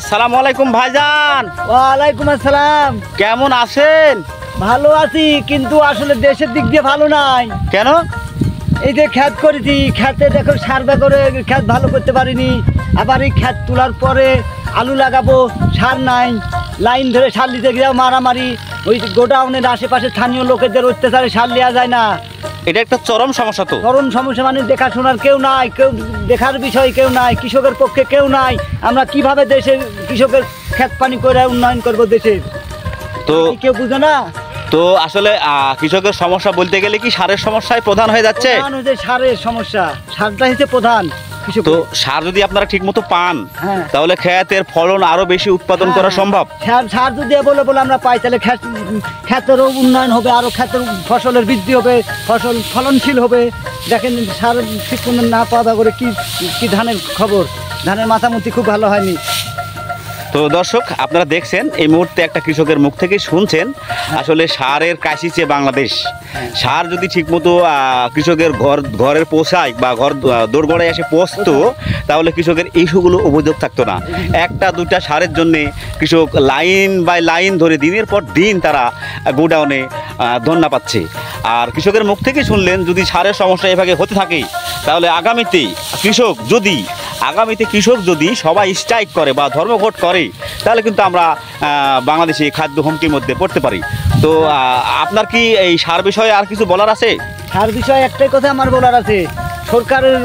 আসসালামু আলাইকুম ভাইজান। ওয়ালাইকুম আসসালাম। কেমন আছেন? ভালো আছি, কিন্তু আসলে দেশের দিক দিয়ে ভালো নাই। কেন? এই যে ক্ষেত করেছি, ক্ষেতে দেখো সার করে ক্ষেত ভালো করতে পারিনি। আবার এই ক্ষেত তোলার পরে আলু লাগাবো, সার নাই। লাইন ধরে সার দিতে গিয়ে মারামারি, ওই গোডাউনের আশেপাশে স্থানীয় লোকেদের অত্যাচারে সার নেওয়া যায় না। এটা একটা চরম সমস্যা। তো চরম সমস্যা, মানে দেখাশোনার কেউ নাই, কেউ দেখার বিষয় কেউ নাই, কৃষকের পক্ষে কেউ নাই। আমরা কিভাবে দেশের কৃষকের ক্ষেত পানি করে উন্নয়ন করবো দেশের? তো কেউ বুঝে না। তো আসলে কৃষকের সমস্যা বলতে গেলে কি সারের সমস্যাই প্রধান হয়ে যাচ্ছে? প্রধান হচ্ছে সারের সমস্যা, সারটা হচ্ছে প্রধান। তো সার যদি আপনারা ঠিক মতো পান, হ্যাঁ, তাহলে ক্ষেতের ফলন আরো বেশি উৎপাদন করা সম্ভব। সার যদি বলে আমরা পাই, তাহলে ক্ষেতেরও উন্নয়ন হবে, আরো ক্ষেতের ফসলের বৃদ্ধি হবে, ফসল ফলনশীল হবে। দেখেন সার ঠিক মতো না পাওয়া করে কি ধানের খবর, ধানের মাথামুতি খুব ভালো হয়নি। তো দর্শক, আপনারা দেখছেন এই মুহূর্তে একটা কৃষকের মুখ থেকে শুনছেন আসলে সারের কাশিছে বাংলাদেশ। সার যদি ঠিকমতো কৃষকের ঘরের পোষায় বা ঘর দোরগোড়ায় এসে পৌঁছতো, তাহলে কৃষকের ইস্যুগুলো অভিযোগ থাকতো না। একটা দুটা সারের জন্যে কৃষক লাইন বাই লাইন ধরে দিনের পর দিন তারা গোডাউনে ধন্যা পাচ্ছে। আর কৃষকের মুখ থেকে শুনলেন যদি সারের সমস্যা এভাবে হতে থাকে, তাহলে আগামীতে কৃষক যদি সবাই স্ট্রাইক করে বা ধর্মঘট করে, তাহলে কিন্তু আমরা বাংলাদেশে খাদ্য হুমকির মধ্যে পড়তে পারি। তো আপনার কি এই সার বিষয়ে আর কিছু বলার আছে? সার বিষয়ে একটাই কথা আমার বলার আছে, সরকারের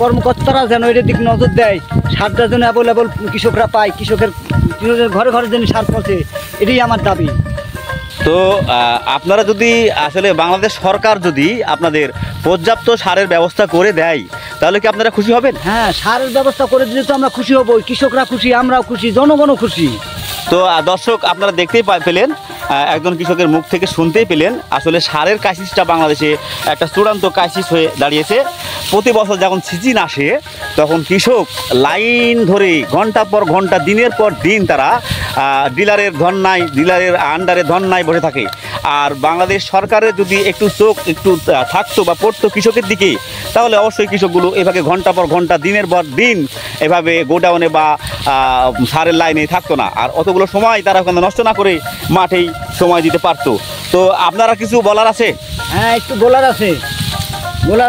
কর্মকর্তারা যেন এটার দিকে নজর দেয়, সারটা যেন অ্যাভেলেবল কৃষকরা পায়, কৃষকের ঘরে ঘরে যেন সার পৌঁছে, এটাই আমার দাবি। তো আপনারা যদি আসলে বাংলাদেশ সরকার যদি আপনাদের পর্যাপ্ত সারের ব্যবস্থা করে দেয়, তাহলে কি আপনারা খুশি হবেন? হ্যাঁ, সারের ব্যবস্থা করে দিলে তো আমরা খুশি হব, কৃষকরা খুশি, আমরাও খুশি, জনগণও খুশি। তো দর্শক, আপনারা দেখতেই পেলেন, একজন কৃষকের মুখ থেকে শুনতেই পেলেন আসলে সারের ক্রাইসিসটা বাংলাদেশে একটা চূড়ান্ত ক্রাইসিস হয়ে দাঁড়িয়েছে। প্রতি বছর যখন সিজন আসে, তখন কৃষক লাইন ধরে ঘন্টার পর ঘন্টা, দিনের পর দিন তারা ডিলারের আন্ডারে ধর্নায় বসে থাকে। আর বাংলাদেশ সরকারের যদি একটু চোখ একটু থাকতো বা পড়তো কৃষকের দিকে, তাহলে অবশ্যই কৃষকগুলো এভাবে ঘন্টা পর ঘন্টা, দিনের পর দিন এভাবে গোডাউনে বা সারের লাইনে থাকতো না। আর অতগুলো সময় তারা ওখানে নষ্ট না করে মাঠেই সময় দিতে পারতো। তো আপনারা কিছু বলার আছে? হ্যাঁ, একটু বলার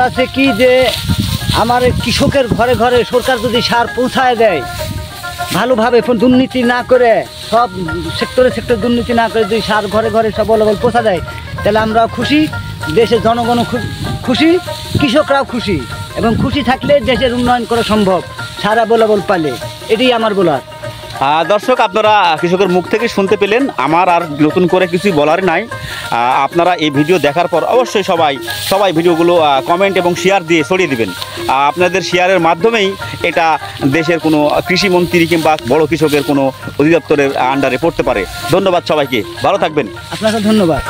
আছে কি, যে আমার কৃষকের ঘরে ঘরে সরকার যদি সার পৌঁছায় দেয় ভালোভাবে, দুর্নীতি না করে, সব সেক্টরে দুর্নীতি না করে যদি সার ঘরে ঘরে সব অ্যাভেলেবল পৌঁছা দেয়, তাহলে আমরাও খুশি, দেশের জনগণও খুশি, কৃষকরাও খুশি। এবং খুশি থাকলে দেশের উন্নয়ন করা সম্ভব, সার অ্যাভেলেবল পালে। এটাই আমার বলার। দর্শক, আপনারা কৃষকের মুখ থেকে শুনতে পেলেন, আমার আর নতুন করে কিছুই বলার নাই। আপনারা এই ভিডিও দেখার পর অবশ্যই সবাই ভিডিওগুলো কমেন্ট এবং শেয়ার দিয়ে ছড়িয়ে দিবেন। আপনাদের শেয়ারের মাধ্যমেই এটা দেশের কোনো কৃষিমন্ত্রী কিংবা বড় কৃষকের কোনো অধিদপ্তরের আন্ডারে পড়তে পারে। ধন্যবাদ সবাইকে, ভালো থাকবেন। আপনাকে ধন্যবাদ।